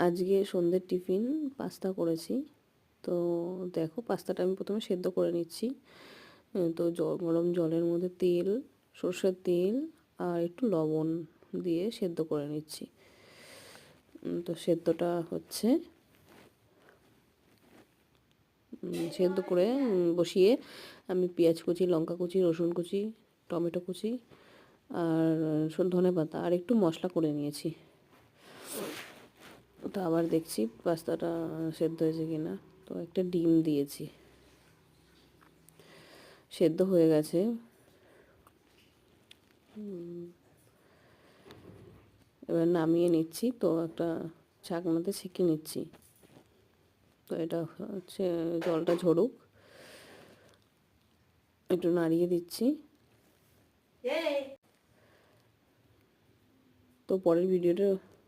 আজকে সন্ধ্যের tiffin pasta করেছি। তো দেখো পাস্তাটা আমি প্রথমে সেদ্ধ করে নিচ্ছি। তো গরম জলের মধ্যে তেল, সরষের তেল আর একটু লবণ দিয়ে সেদ্ধ করে নিচ্ছি। তো সেদ্ধটা হচ্ছে, সেদ্ধ করে বসিয়ে আমি পেঁয়াজ কুচি, লঙ্কা কুচি, রসুন কুচি, টমেটো কুচি আর ধনেপাতা আর একটু মশলা করে নিয়েছি। তো আবার দেখছি পাস্তাটা সেদ্ধ হয়েছে কিনা। তো একটা ডিম দিয়েছি, সেদ্ধ হয়ে গেছে। এবার নামিয়ে নিচ্ছি, তো একটা ছাঁকনাতে ছেঁকে নিচ্ছি। তো এটা হচ্ছে, জলটা ঝরুক, একটু নাড়িয়ে দিচ্ছি। তো পরের ভিডিওটা